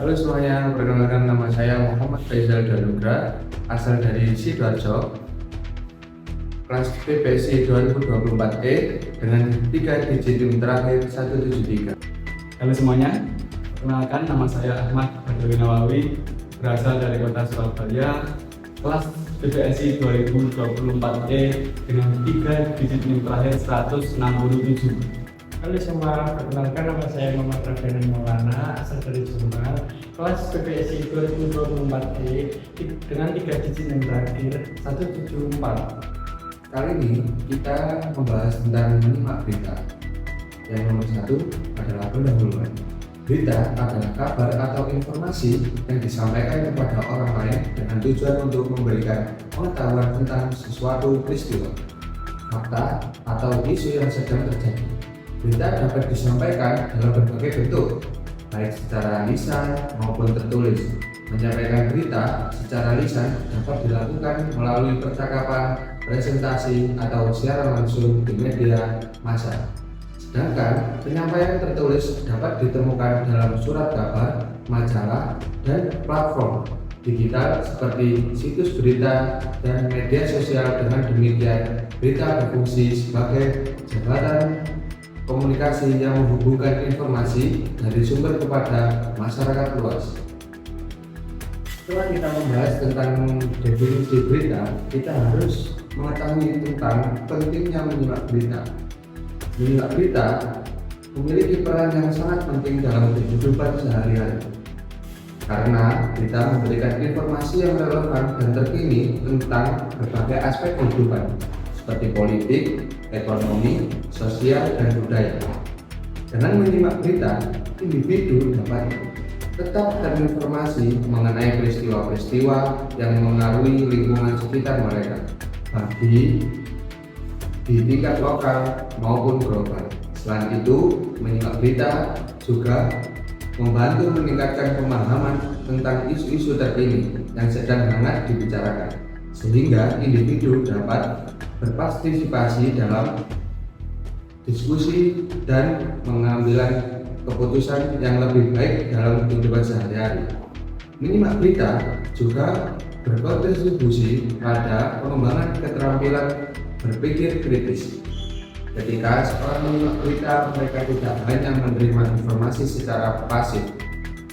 Halo semuanya, perkenalkan nama saya Muhammad Faizal Danugra, asal dari Sidoarjo, kelas PPSI 2024E dengan 3 digit NIM terakhir 173. Halo semuanya, perkenalkan nama saya Ahmad Badrwi Nawawi, berasal dari kota Surabaya, kelas PPSI 2024E dengan 3 digit NIM terakhir 167. Halo semua, perkenalkan nama saya Muhammad Rafian Maulana, asal dari Jombang, kelas PPSI 2024E dengan 3 digit NIM terakhir 174. Kali ini kita membahas tentang menyimak berita. Yang nomor 1 adalah pendahuluan. Berita adalah kabar atau informasi yang disampaikan kepada orang lain dengan tujuan untuk memberikan pengetahuan tentang sesuatu peristiwa, fakta, atau isu yang sedang terjadi. Berita dapat disampaikan dalam berbagai bentuk, baik secara lisan maupun tertulis. Menyampaikan berita secara lisan dapat dilakukan melalui percakapan, presentasi, atau siaran langsung di media massa. Sedangkan penyampaian tertulis dapat ditemukan dalam surat kabar, majalah, dan platform digital seperti situs berita dan media sosial. Dengan demikian, berita berfungsi sebagai jembatan komunikasi yang menghubungkan informasi dari sumber kepada masyarakat luas. Setelah kita membahas tentang definisi berita, kita harus mengetahui tentang pentingnya menyimak berita. Menyimak berita memiliki peran yang sangat penting dalam kehidupan sehari-hari, karena berita memberikan informasi yang relevan dan terkini tentang berbagai aspek kehidupan, seperti politik, ekonomi, sosial, dan budaya. Dengan menyimak berita, individu dapat tetap terinformasi mengenai peristiwa-peristiwa yang mengaruhi lingkungan sekitar mereka, baik di tingkat lokal maupun global. Selain itu, menyimak berita juga membantu meningkatkan pemahaman tentang isu-isu terkini yang sedang hangat dibicarakan, sehingga individu dapat berpartisipasi dalam diskusi dan pengambilan keputusan yang lebih baik dalam kehidupan sehari-hari. Menyimak berita juga berkontribusi pada pengembangan keterampilan berpikir kritis. Ketika seorang menyimak berita, mereka tidak hanya menerima informasi secara pasif,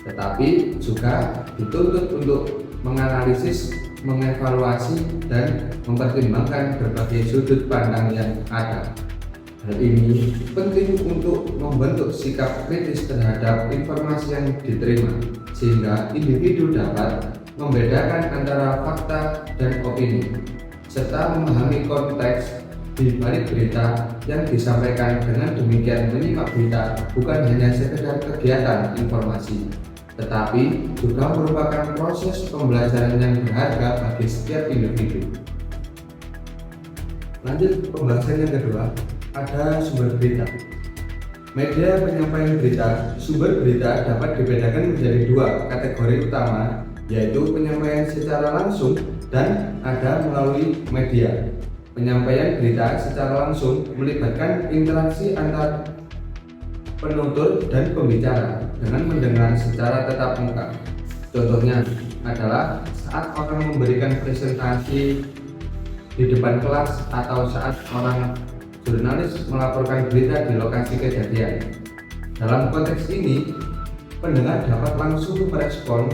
tetapi juga dituntut untuk menganalisis, mengevaluasi, dan mempertimbangkan berbagai sudut pandang yang ada. Hal ini penting untuk membentuk sikap kritis terhadap informasi yang diterima, sehingga individu dapat membedakan antara fakta dan opini, serta memahami konteks di balik berita yang disampaikan. Dengan demikian, menyimak berita bukan hanya sekedar kegiatan informasi, tetapi juga merupakan proses pembelajaran yang berharga bagi setiap individu. Lanjut pembahasan yang kedua, ada sumber berita. Media penyampaian berita. Sumber berita dapat dibedakan menjadi 2 kategori utama, yaitu penyampaian secara langsung dan ada melalui media. Penyampaian berita secara langsung melibatkan interaksi antar penutur dan pembicara dengan mendengar secara tatap muka. Contohnya adalah saat orang memberikan presentasi di depan kelas atau saat orang jurnalis melaporkan berita di lokasi kejadian. Dalam konteks ini, pendengar dapat langsung merespon,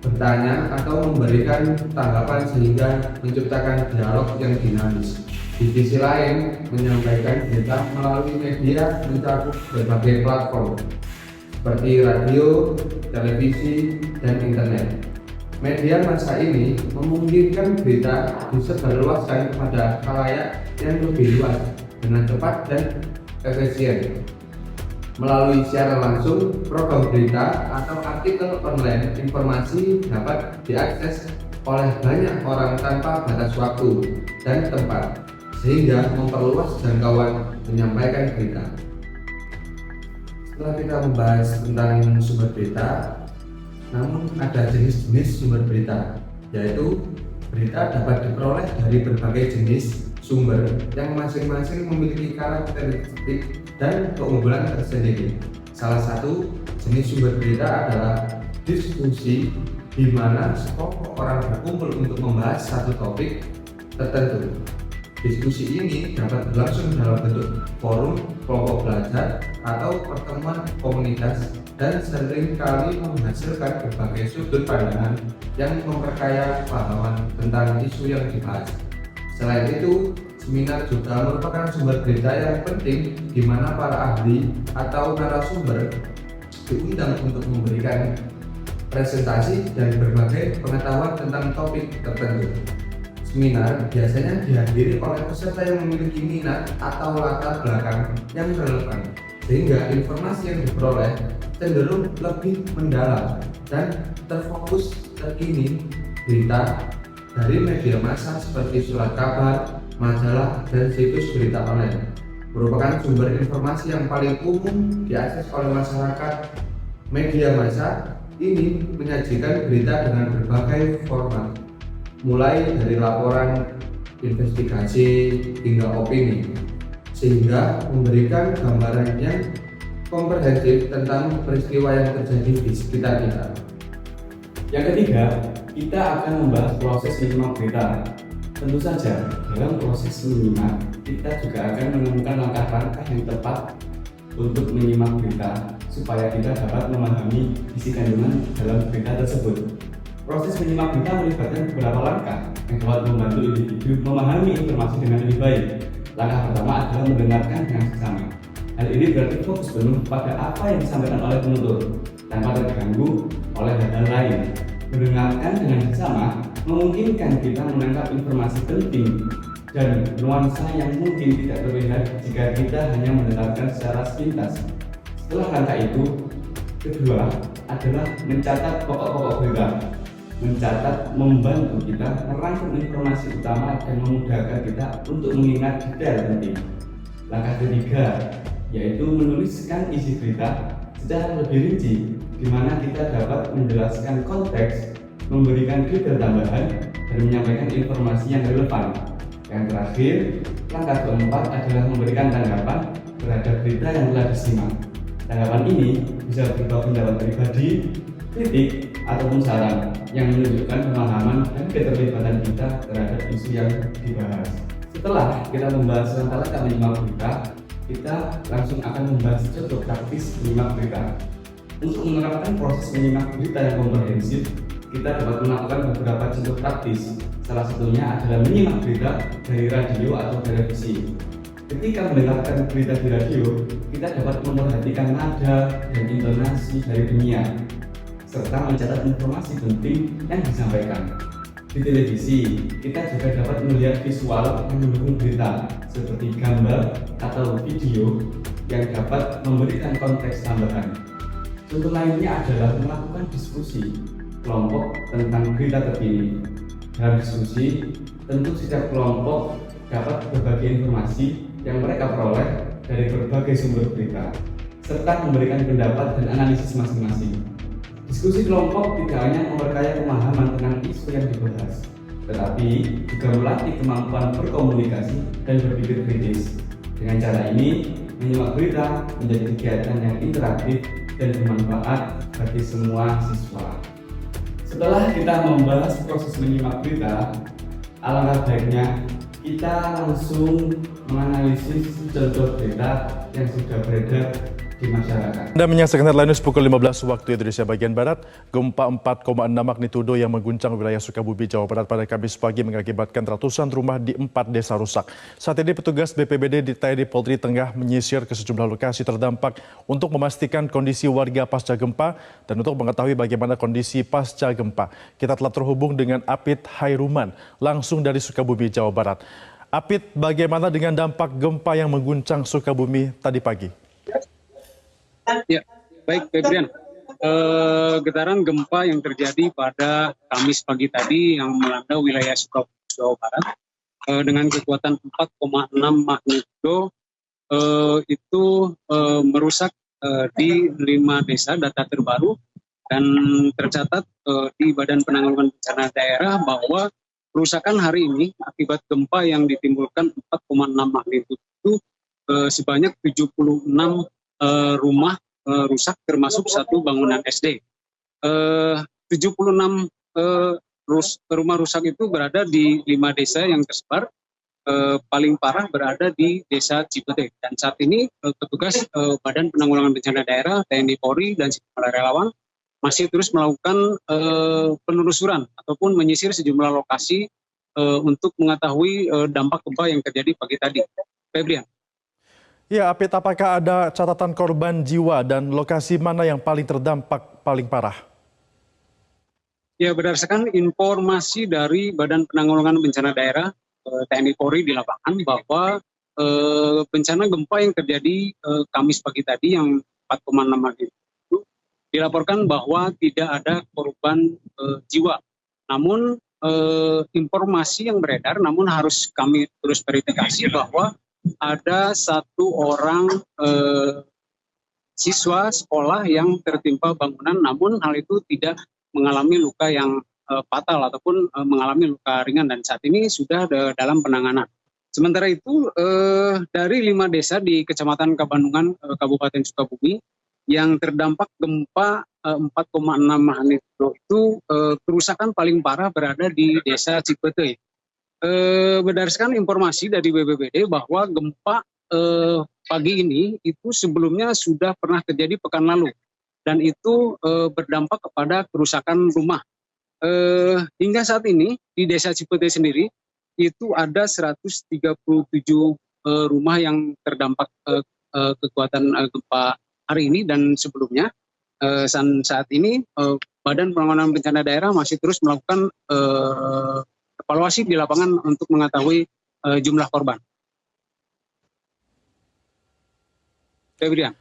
bertanya, atau memberikan tanggapan sehingga menciptakan dialog yang dinamis. Di sisi lain, menyampaikan berita melalui media mencakup berbagai platform seperti radio, televisi, dan internet. Media massa ini memungkinkan berita disebarluaskan pada khalayak yang lebih luas dengan cepat dan efisien. Melalui siaran langsung, program berita, atau artikel online, informasi dapat diakses oleh banyak orang tanpa batas waktu dan tempat, sehingga memperluas jangkauan menyampaikan berita. Setelah kita membahas tentang sumber berita, namun ada jenis-jenis sumber berita, yaitu berita dapat diperoleh dari berbagai jenis sumber yang masing-masing memiliki karakteristik dan keunggulan tersendiri. Salah satu jenis sumber berita adalah diskusi di mana sekelompok orang berkumpul untuk membahas satu topik tertentu. Diskusi ini dapat berlangsung dalam bentuk forum, kelompok belajar, atau pertemuan komunitas dan seringkali menghasilkan berbagai sudut pandangan yang memperkaya pemahaman tentang isu yang dibahas. Selain itu, seminar juga merupakan sumber berita yang penting di mana para ahli atau narasumber diundang untuk memberikan presentasi dan berbagai pengetahuan tentang topik tertentu. Seminar biasanya dihadiri oleh peserta yang memiliki minat atau latar belakang yang relevan, sehingga informasi yang diperoleh cenderung lebih mendalam dan terfokus terkini. Berita dari media massa seperti surat kabar, majalah, dan situs berita online merupakan sumber informasi yang paling umum diakses oleh masyarakat. Media massa ini menyajikan berita dengan berbagai format, mulai dari laporan, investigasi, hingga opini, sehingga memberikan gambaran yang komprehensif tentang peristiwa yang terjadi di sekitar kita. Yang ketiga, kita akan membahas proses menyimak berita. Tentu saja, dalam proses menyimak, kita juga akan menemukan langkah-langkah yang tepat untuk menyimak berita, supaya kita dapat memahami isi kandungan dalam berita tersebut. Proses menyimak berita melibatkan beberapa langkah yang dapat membantu individu memahami informasi dengan lebih baik. Langkah pertama adalah mendengarkan dengan seksama. Hal ini berarti fokus penuh pada apa yang disampaikan oleh penutur, tanpa terganggu oleh hal lain. Mendengarkan dengan seksama memungkinkan kita menangkap informasi penting dan nuansa yang mungkin tidak terlihat jika kita hanya mendengarkan secara sepintas. Setelah langkah itu, kedua adalah mencatat pokok-pokok berita. Mencatat membantu kita merangkum informasi utama dan memudahkan kita untuk mengingat detail penting. Langkah ketiga yaitu menuliskan isi berita secara lebih rinci, di mana kita dapat menjelaskan konteks, memberikan detail tambahan, dan menyampaikan informasi yang relevan. Yang terakhir, langkah keempat adalah memberikan tanggapan terhadap berita yang telah disimak. Tanggapan ini bisa berupa pendapat pribadi, kritik, ataupun saran yang menunjukkan pemahaman dan keterlibatan kita terhadap isu yang dibahas. Setelah kita membahas langkah-langkah menyimak berita, kita langsung akan membahas contoh praktis menyimak berita. Untuk menerapkan proses menyimak berita yang komprehensif, kita dapat melakukan beberapa contoh praktis. Salah satunya adalah menyimak berita dari radio atau televisi. Ketika mendengarkan berita di radio, kita dapat memperhatikan nada dan intonasi dari penyiar, serta mencatat informasi penting yang disampaikan. Di televisi, kita juga dapat melihat visual yang mendukung berita, seperti gambar atau video yang dapat memberikan konteks tambahan. Contoh lainnya adalah melakukan diskusi kelompok tentang berita terkini. Dalam diskusi, tentu setiap kelompok dapat berbagi informasi yang mereka peroleh dari berbagai sumber berita, serta memberikan pendapat dan analisis masing-masing. Diskusi kelompok tidak hanya memperkaya pemahaman tentang isu yang dibahas, tetapi juga melatih kemampuan berkomunikasi dan berpikir kritis. Dengan cara ini, menyimak berita menjadi kegiatan yang interaktif dan bermanfaat bagi semua siswa. Setelah kita membahas proses menyimak berita, alangkah baiknya kita langsung menganalisis contoh berita yang sudah beredar di masyarakat. Anda menyaksikan Headline News pukul 15 waktu Indonesia bagian Barat. Gempa 4,6 magnitudo yang mengguncang wilayah Sukabumi, Jawa Barat pada Kamis pagi mengakibatkan ratusan rumah di 4 desa rusak. Saat ini petugas BPBD di TNI Polri tengah menyisir ke sejumlah lokasi terdampak untuk memastikan kondisi warga pasca gempa dan untuk mengetahui bagaimana kondisi pasca gempa. Kita telah terhubung dengan Apit Hairuman langsung dari Sukabumi, Jawa Barat. Apit, bagaimana dengan dampak gempa yang mengguncang Sukabumi tadi pagi? Ya, baik Febrian. Getaran gempa yang terjadi pada Kamis pagi tadi yang melanda wilayah Sukabumi, Jawa Barat dengan kekuatan 4,6 magnitudo itu merusak di 5 desa data terbaru, dan tercatat di Badan Penanggulangan Bencana Daerah bahwa kerusakan hari ini akibat gempa yang ditimbulkan 4,6 magnitudo itu sebanyak 76 rumah rusak, termasuk satu bangunan SD. 76 rumah rusak itu berada di 5 desa yang tersebar. Paling parah berada di Desa Cipete. Dan saat ini petugas Badan Penanggulangan Bencana Daerah, TNI Polri, dan sejumlah relawan masih terus melakukan penelusuran ataupun menyisir sejumlah lokasi untuk mengetahui dampak gempa yang terjadi pagi tadi. Febrian. Ya, Apit, apakah ada catatan korban jiwa dan lokasi mana yang paling terdampak paling parah? Ya, berdasarkan informasi dari Badan Penanggulangan Bencana Daerah TNI Polri di lapangan bahwa bencana gempa yang terjadi Kamis pagi tadi yang 4,6 magnitudo dilaporkan bahwa tidak ada korban jiwa. Namun informasi yang beredar, namun harus kami terus verifikasi bahwa ada satu orang siswa sekolah yang tertimpa bangunan, namun hal itu tidak mengalami luka yang fatal ataupun mengalami luka ringan, dan saat ini sudah dalam penanganan. Sementara itu dari 5 desa di Kecamatan Kabandungan, Kabupaten Sukabumi yang terdampak gempa 4,6 magnitudo itu kerusakan paling parah berada di Desa Cipete. Berdasarkan informasi dari BPBD bahwa gempa pagi ini itu sebelumnya sudah pernah terjadi pekan lalu, dan itu berdampak kepada kerusakan rumah. Hingga saat ini di Desa Cipete sendiri itu ada 137 rumah yang terdampak kekuatan gempa hari ini, dan sebelumnya saat ini Badan Penanggulangan Bencana Daerah masih terus melakukan evaluasi di lapangan untuk mengetahui jumlah korban. Febrian.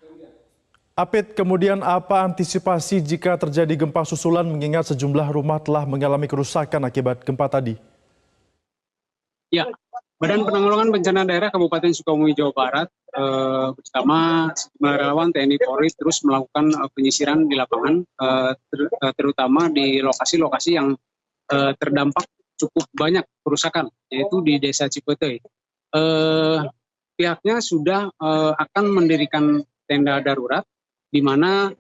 Apit, kemudian apa antisipasi jika terjadi gempa susulan mengingat sejumlah rumah telah mengalami kerusakan akibat gempa tadi? Ya, Badan Penanggulangan Bencana Daerah Kabupaten Sukabumi, Jawa Barat bersama sejumlah relawan TNI Polri terus melakukan penyisiran di lapangan, terutama di lokasi-lokasi yang terdampak cukup banyak kerusakan, yaitu di Desa Cipete. Pihaknya sudah akan mendirikan tenda darurat, di mana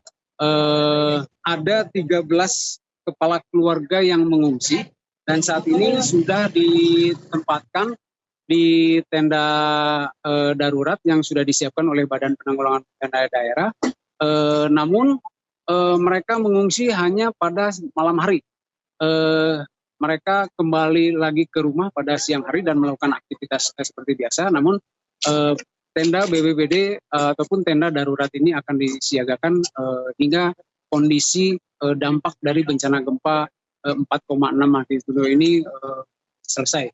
ada 13 kepala keluarga yang mengungsi, dan saat ini sudah ditempatkan di tenda darurat yang sudah disiapkan oleh Badan Penanggulangan Bencana Daerah. Namun mereka mengungsi hanya pada malam hari. Mereka kembali lagi ke rumah pada siang hari dan melakukan aktivitas seperti biasa. Namun tenda BPBD ataupun tenda darurat ini akan disiagakan hingga kondisi dampak dari bencana gempa 4,6 magnitudo ini selesai.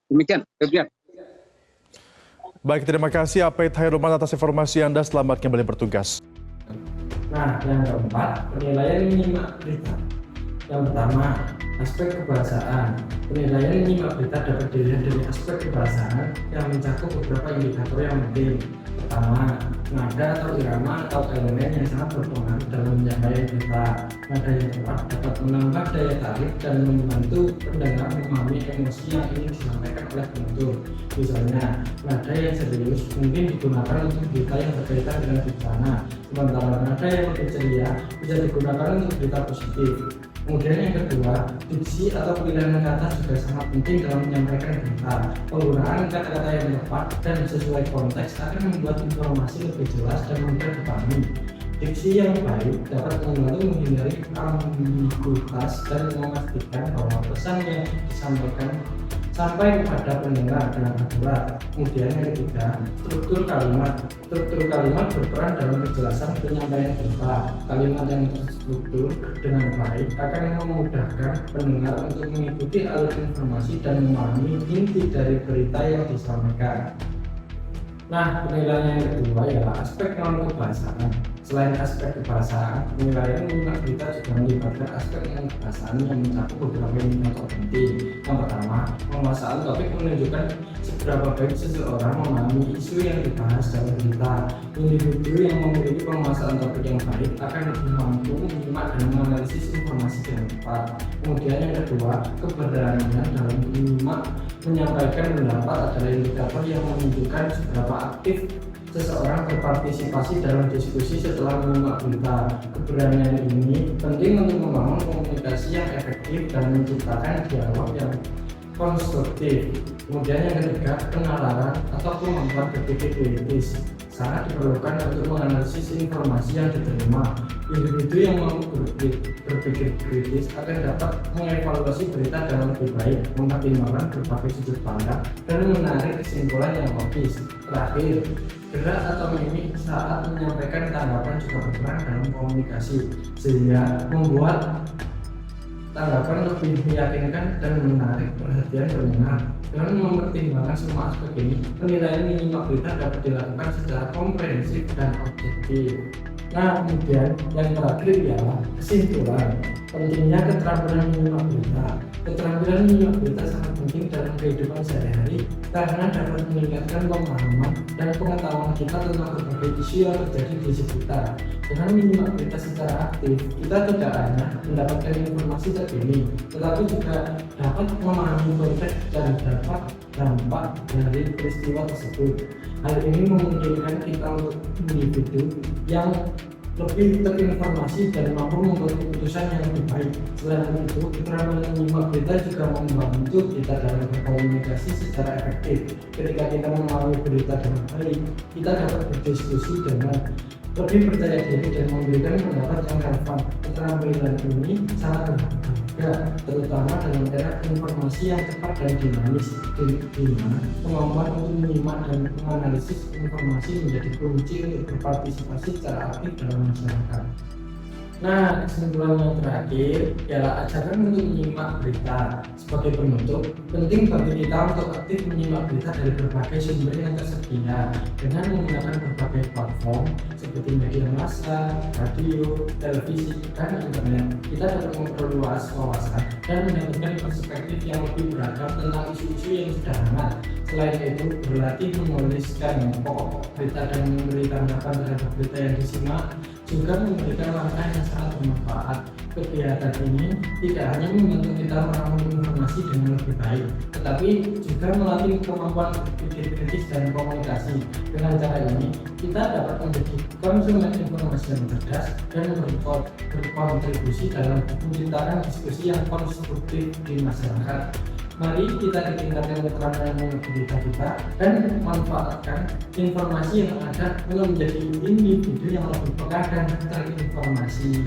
Demikian, Febrian. Baik, terima kasih Apit Hairulman atas informasi Anda. Selamat kembali bertugas. Nah, yang keempat, penilaian menyimak berita. Yang pertama, aspek kebahasaan. Penilaian menyimak berita dapat dilihat dari aspek kebahasaan yang mencakup beberapa indikator yang penting. Pertama, nada atau irama atau elemen yang sangat berpengaruh dalam menyampaikan berita. Nada yang tepat dapat menambah daya tarik dan membantu pendengar memahami emosi yang ingin disampaikan oleh penutur. Misalnya, nada yang serius mungkin digunakan untuk berita yang berkaitan dengan bencana, sementara nada yang lebih ceria bisa digunakan untuk berita positif. Kemudian yang kedua, diksi atau pilihan kata juga sangat penting dalam menyampaikan berita. Penggunaan kata-kata yang tepat dan sesuai konteks akan membuat informasi lebih jelas dan mudah dipahami. Diksi yang baik dapat membantu menghindari ambiguitas dan memastikan bahwa pesan yang disampaikan sampai kepada pendengar dengan akurat. Kemudian yang ketiga, struktur kalimat. Struktur kalimat berperan dalam kejelasan penyampaian berita. Kalimat yang terstruktur dengan baik akan memudahkan pendengar untuk mengikuti alur informasi dan memahami inti dari berita yang disampaikan. Nah, penilaian yang kedua ialah aspek non-kebahasaan. Selain aspek kebahasaan, penilaian menyimak berita juga melibatkan aspek non-kebahasaan yang mencakup beberapa indikator penting. Yang pertama, penguasaan topik menunjukkan seberapa baik seseorang memahami isu yang dibahas dalam berita. Individu yang memiliki penguasaan topik yang baik akan lebih mampu menyimak dan menganalisis informasi dengan tepat. Kemudian yang kedua, keberanian dalam menyimak menyampaikan pendapat adalah indikator yang menunjukkan seberapa aktif seseorang berpartisipasi dalam diskusi setelah menyimak berita. Keberanian ini penting untuk membangun komunikasi yang efektif dan menciptakan dialog yang konstruktif. Kemudian yang ketiga, penalaran atau kemampuan berpikir kritis sangat diperlukan untuk menganalisis informasi yang diterima. Individu yang mampu berpikir kritis akan dapat mengevaluasi berita dengan lebih baik, mempertimbangkan berbagai sudut pandang, dan menarik kesimpulan yang logis. Terakhir, gerak atau mimik saat menyampaikan tanggapan juga berperan dalam komunikasi, sehingga membuat tanggapan lebih meyakinkan dan menarik perhatian pendengar. Dengan mempertimbangkan semua aspek ini, penilaian menyimak berita dapat dilakukan secara komprehensif dan objektif. Nah, kemudian yang terakhir ialah kesimpulan. Pentingnya keterampilan menyimak berita. Keterampilan menyimak berita sangat penting dalam kehidupan sehari-hari karena dapat meningkatkan pemahaman dan pengetahuan kita tentang berbagai isu yang terjadi di sekitar. Dengan menyimak berita secara aktif, kita tidak hanya mendapatkan informasi terkini, tetapi juga dapat memahami konteks dan dampak dari peristiwa tersebut. Hal ini memungkinkan kita untuk individu yang lebih terinformasi dan mampu membuat keputusan yang lebih baik. Selain itu, keterampilan menyimak berita juga membantu kita dalam berkomunikasi secara efektif. Ketika kita memahami berita dengan baik, kita dapat berdiskusi dengan lebih percaya diri dan memberikan pendapat yang relevan. Keterampilan ini sangat berharga, terutama dalam era informasi yang cepat dan dinamis, di mana kemampuan untuk menyimak dan menganalisis informasi menjadi kunci untuk berpartisipasi secara aktif dalam masyarakat. Nah, kesimpulan yang terakhir ialah ajakan untuk menyimak berita. Sebagai penutup, penting bagi kita untuk aktif menyimak berita dari berbagai sumber yang tersedia dengan menggunakan berbagai platform seperti media massa, radio, televisi, dan internet. Kita dapat memperluas wawasan dan mendapatkan perspektif yang lebih beragam tentang isu-isu yang sudah hangat. Selain itu, berlatih menuliskan pokok berita dan memberi tanggapan terhadap berita yang disimak juga memberikan langkah yang sangat bermanfaat. Kegiatan ini tidak hanya membantu kita merangkum informasi dengan lebih baik, tetapi juga melatih kemampuan berpikir kritis dan komunikasi. Dengan cara ini, kita dapat menjadi konsumen informasi yang cerdas dan berkontribusi dalam menciptakan diskusi yang konstruktif di masyarakat. Mari kita tingkatkan keterampilan berita kita dan manfaatkan informasi yang ada untuk menjadi individu yang lebih peka dan terinformasi.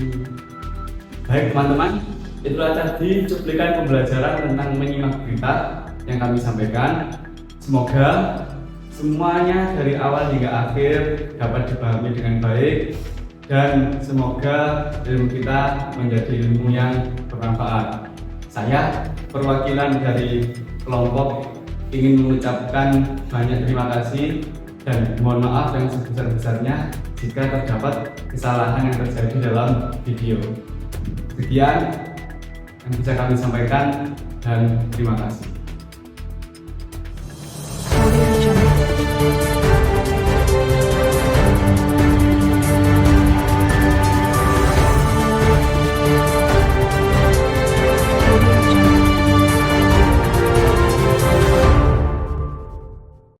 Baik teman-teman, itulah tadi cuplikan pembelajaran tentang menyimak berita yang kami sampaikan. Semoga semuanya dari awal hingga akhir dapat dipahami dengan baik dan semoga ilmu kita menjadi ilmu yang bermanfaat. Saya perwakilan dari kelompok ingin mengucapkan banyak terima kasih dan mohon maaf yang sebesar-besarnya jika terdapat kesalahan yang terjadi dalam video. Sekian yang bisa kami sampaikan dan terima kasih.